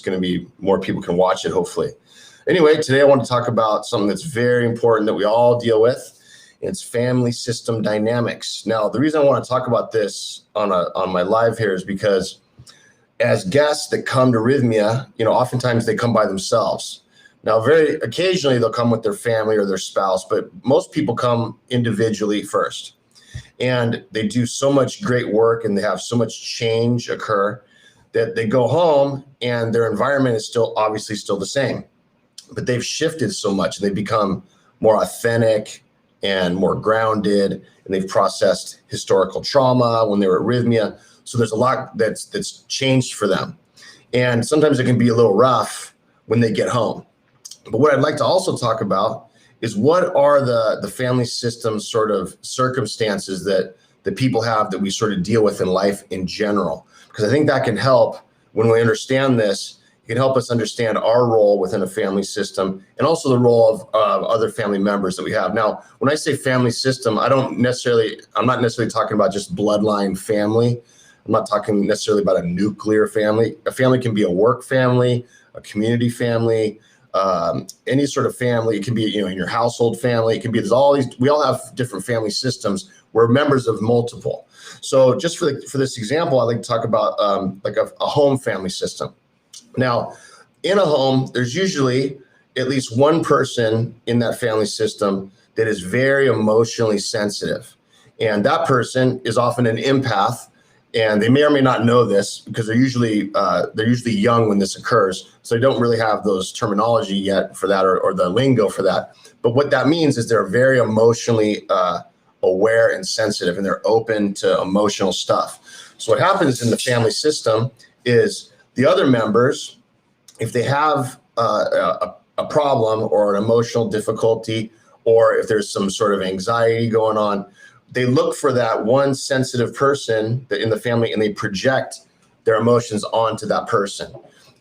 going to be more people can watch it, hopefully. Anyway, today I want to talk about something that's very important that we all deal with. It's family system dynamics. Now, the reason I want to talk about this on my live here is because as guests that come to Rythmia, oftentimes they come by themselves. Now, very occasionally they'll come with their family or their spouse, but most people come individually first. And they do so much great work and they have so much change occur that they go home and their environment is obviously still the same, but they've shifted so much and they've become more authentic and more grounded, and they've processed historical trauma when they were at Rythmia. So there's a lot that's changed for them. And sometimes it can be a little rough when they get home. But what I'd like to also talk about is what are the family system sort of circumstances that people have that we sort of deal with in life in general. Because I think that can help when we understand this. It can help us understand our role within a family system and also the role of other family members that we have. Now, when I say family system, I'm not necessarily talking about just bloodline family. I'm not talking necessarily about a nuclear family. A family can be a work family, a community family, any sort of family. It can be, in your household family. It can be, we all have different family systems. We're members of multiple. So just for this example, I'd like to talk about like a home family system. Now, in a home, there's usually at least one person in that family system that is very emotionally sensitive. And that person is often an empath. And they may or may not know this because they're usually young when this occurs. So they don't really have those terminology yet for that or the lingo for that. But what that means is they're very emotionally aware and sensitive, and they're open to emotional stuff. So what happens in the family system is the other members, if they have a problem or an emotional difficulty, or if there's some sort of anxiety going on, they look for that one sensitive person in the family and they project their emotions onto that person.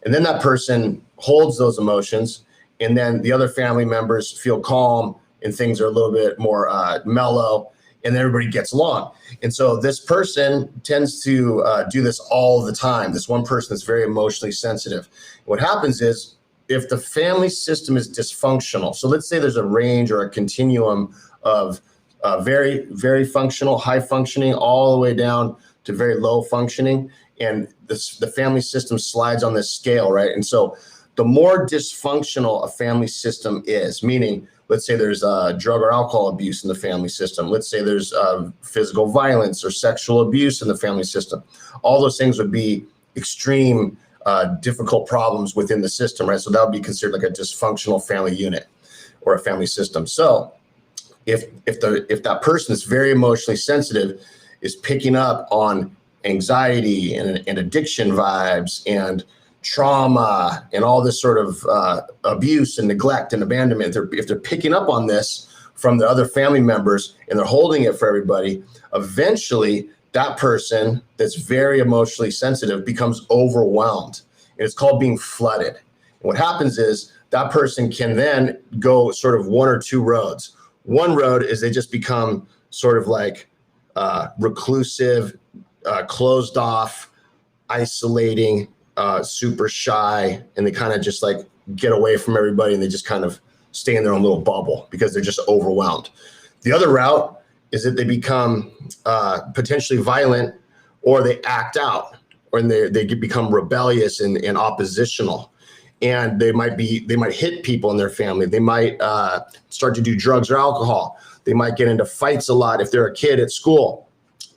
And then that person holds those emotions, and then the other family members feel calm and things are a little bit more mellow, and then everybody gets along. And so this person tends to do this all the time. This one person is very emotionally sensitive. What happens is if the family system is dysfunctional, so let's say there's a range or a continuum of very, very functional, high functioning, all the way down to very low functioning. And the family system slides on this scale, right? And so the more dysfunctional a family system is, meaning, let's say there's drug or alcohol abuse in the family system. Let's say there's physical violence or sexual abuse in the family system. All those things would be extreme, difficult problems within the system, right? So that would be considered like a dysfunctional family unit or a family system. So if that person is very emotionally sensitive is picking up on anxiety and addiction vibes and trauma and all this sort of abuse and neglect and abandonment, if they're picking up on this from the other family members and they're holding it for everybody, eventually that person that's very emotionally sensitive becomes overwhelmed. And it's called being flooded. And what happens is that person can then go sort of one or two roads. One road is they just become sort of like reclusive, closed off, isolating, super shy, and they kind of just like get away from everybody and they just kind of stay in their own little bubble because they're just overwhelmed. The other route is that they become potentially violent, or they act out, or they become rebellious and oppositional. And they might hit people in their family. They might start to do drugs or alcohol. They might get into fights a lot if they're a kid at school.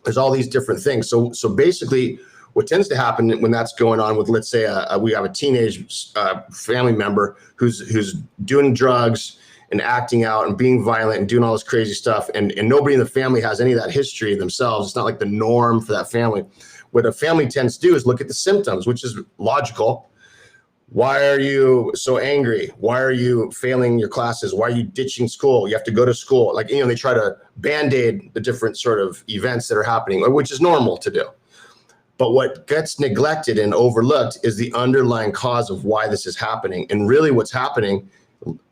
There's all these different things. So basically, what tends to happen when that's going on with, let's say, we have a teenage family member who's doing drugs and acting out and being violent and doing all this crazy stuff, and nobody in the family has any of that history themselves. It's not like the norm for that family. What a family tends to do is look at the symptoms, which is logical. Why are you so angry? Why are you failing your classes? Why are you ditching school? You have to go to school. Like, they try to band-aid the different sort of events that are happening, which is normal to do. But what gets neglected and overlooked is the underlying cause of why this is happening. And really what's happening,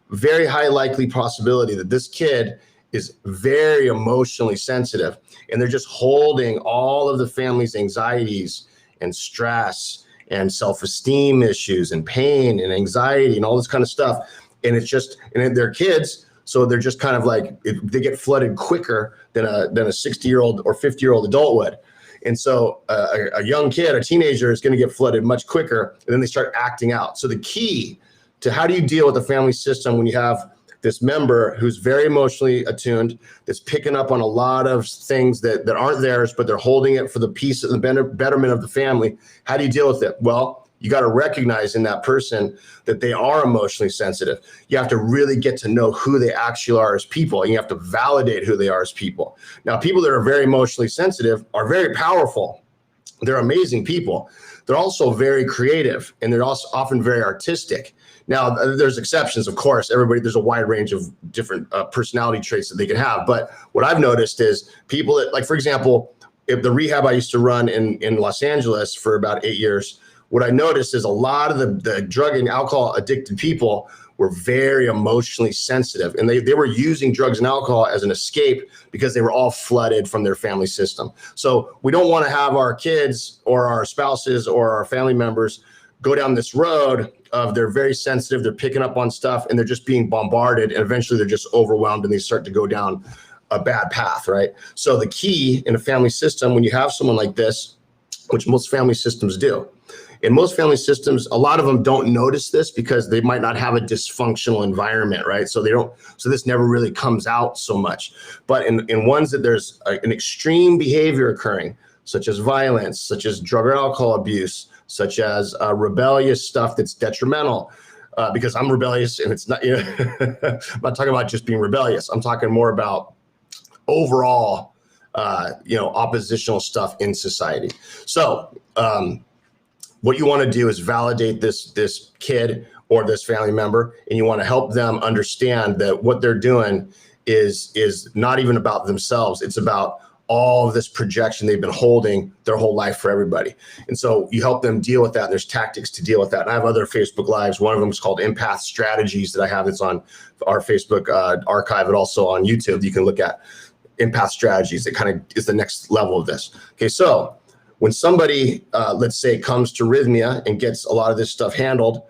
very high likely possibility that this kid is very emotionally sensitive, and they're just holding all of the family's anxieties and stress and self-esteem issues and pain and anxiety and all this kind of stuff. And it's just, and they're kids, so they're just kind of like, they get flooded quicker than a 60-year-old or 50-year-old adult would. And so a young kid, a teenager, is going to get flooded much quicker, and then they start acting out. So the key to how do you deal with the family system when you have this member who's very emotionally attuned, that's picking up on a lot of things that aren't theirs, but they're holding it for the peace and the betterment of the family. How do you deal with it? Well, you got to recognize in that person that they are emotionally sensitive. You have to really get to know who they actually are as people, and you have to validate who they are as people. Now, people that are very emotionally sensitive are very powerful. They're amazing people. They're also very creative, and they're also often very artistic. Now, there's exceptions, of course. There's a wide range of different personality traits that they can have. But what I've noticed is people that, like, for example, if the rehab I used to run in Los Angeles for about 8 years, what I noticed is a lot of the drug and alcohol addicted people were very emotionally sensitive, and they were using drugs and alcohol as an escape because they were all flooded from their family system. So we don't want to have our kids or our spouses or our family members go down this road of they're very sensitive, they're picking up on stuff, and they're just being bombarded, and eventually they're just overwhelmed and they start to go down a bad path, right? So the key in a family system, when you have someone like this, which most family systems do, in most family systems, a lot of them don't notice this because they might not have a dysfunctional environment, right? So this never really comes out so much. But in ones that there's an extreme behavior occurring, such as violence, such as drug or alcohol abuse, such as rebellious stuff that's detrimental, because I'm rebellious, and it's not, I'm not talking about just being rebellious. I'm talking more about overall, oppositional stuff in society. So, what you want to do is validate this kid or this family member, and you want to help them understand that what they're doing is not even about themselves. It's about all of this projection they've been holding their whole life for everybody. And so you help them deal with that. And there's tactics to deal with that. And I have other Facebook Lives. One of them is called Empath Strategies that I have. It's on our Facebook archive, and also on YouTube. You can look at Empath Strategies. It kind of is the next level of this. Okay, so when somebody, let's say, comes to Rythmia and gets a lot of this stuff handled,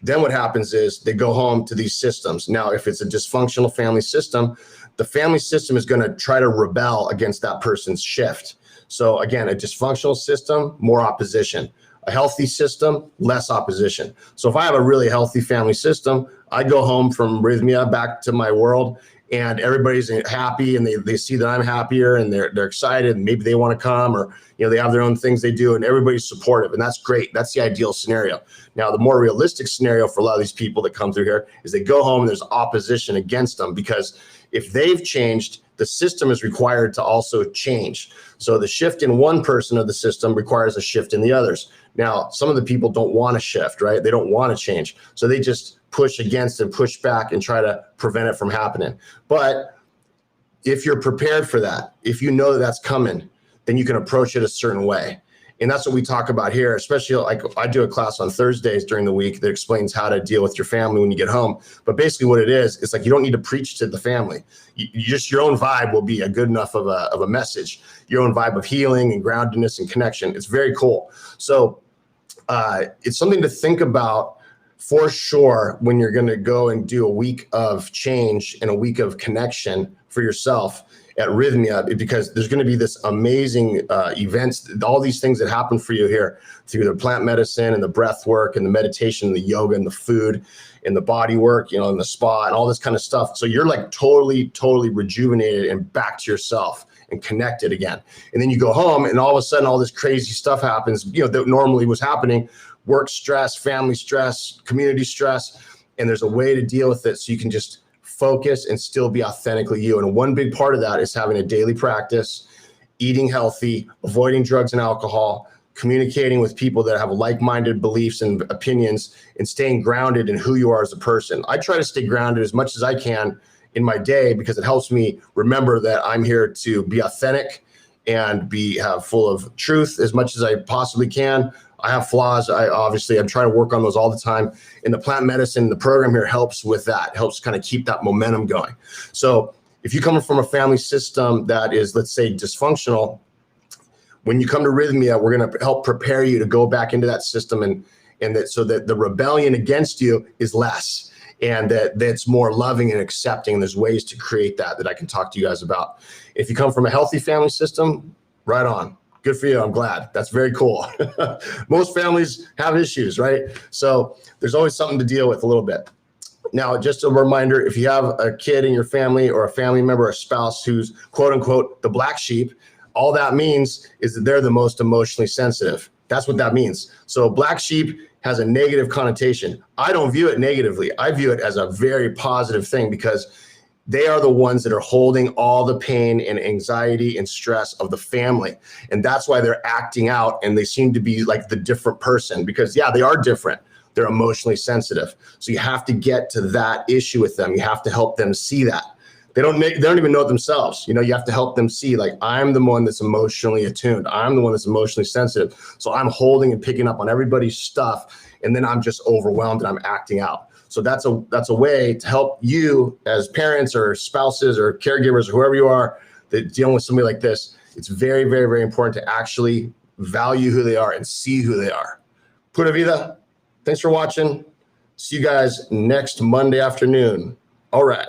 then what happens is they go home to these systems. Now, if it's a dysfunctional family system, the family system is going to try to rebel against that person's shift. So again, a dysfunctional system, more opposition. A healthy system, less opposition. So if I have a really healthy family system, I go home from Rythmia back to my world, and everybody's happy, and they see that I'm happier, and they're excited, and maybe they want to come, or they have their own things they do, and everybody's supportive, and that's great. That's the ideal scenario. Now, the more realistic scenario for a lot of these people that come through here is they go home and there's opposition against them, because if they've changed, the system is required to also change. So the shift in one person of the system requires a shift in the others. Now, some of the people don't want to shift, right? They don't want to change. So they just push against and push back and try to prevent it from happening. But if you're prepared for that, if you know that that's coming, then you can approach it a certain way. And that's what we talk about here, especially like I do a class on Thursdays during the week that explains how to deal with your family when you get home. But basically what it is, it's like you don't need to preach to the family. You just, your own vibe will be a good enough of a message. Your own vibe of healing and groundedness and connection. It's very cool. So it's something to think about for sure when you're going to go and do a week of change and a week of connection for yourself at Rythmia, because there's going to be this amazing events, all these things that happen for you here through the plant medicine and the breath work and the meditation and the yoga and the food and the body work, and the spa and all this kind of stuff. So you're like totally rejuvenated and back to yourself and connected again. And then you go home and all of a sudden all this crazy stuff happens, that normally was happening: work stress, family stress, community stress. And there's a way to deal with it so you can just focus and still be authentically you. And one big part of that is having a daily practice, eating healthy, avoiding drugs and alcohol, communicating with people that have like-minded beliefs and opinions, and staying grounded in who you are as a person. I try to stay grounded as much as I can in my day, because it helps me remember that I'm here to be authentic and be full of truth as much as I possibly can. I have flaws. I'm trying to work on those all the time. And the plant medicine, the program here helps with that, helps kind of keep that momentum going. So if you come from a family system that is, let's say, dysfunctional, when you come to Rythmia, we're going to help prepare you to go back into that system and that so that the rebellion against you is less, and that's more loving and accepting. There's ways to create that I can talk to you guys about. If you come from a healthy family system, right on. Good for you. I'm glad. That's very cool. Most families have issues, right? So there's always something to deal with a little bit. Now, just a reminder, if you have a kid in your family or a family member or spouse who's quote unquote the black sheep, all that means is that they're the most emotionally sensitive. That's what that means. So black sheep has a negative connotation. I don't view it negatively. I view it as a very positive thing, because they are the ones that are holding all the pain and anxiety and stress of the family. And that's why they're acting out, and they seem to be like the different person, because yeah, they are different. They're emotionally sensitive. So you have to get to that issue with them. You have to help them see that. They don't even know it themselves. You have to help them see, like, I'm the one that's emotionally attuned. I'm the one that's emotionally sensitive. So I'm holding and picking up on everybody's stuff, and then I'm just overwhelmed and I'm acting out. So that's a way to help you as parents or spouses or caregivers or whoever you are that dealing with somebody like this. It's very, very, very important to actually value who they are and see who they are. Pura vida. Thanks for watching. See you guys next Monday afternoon. All right.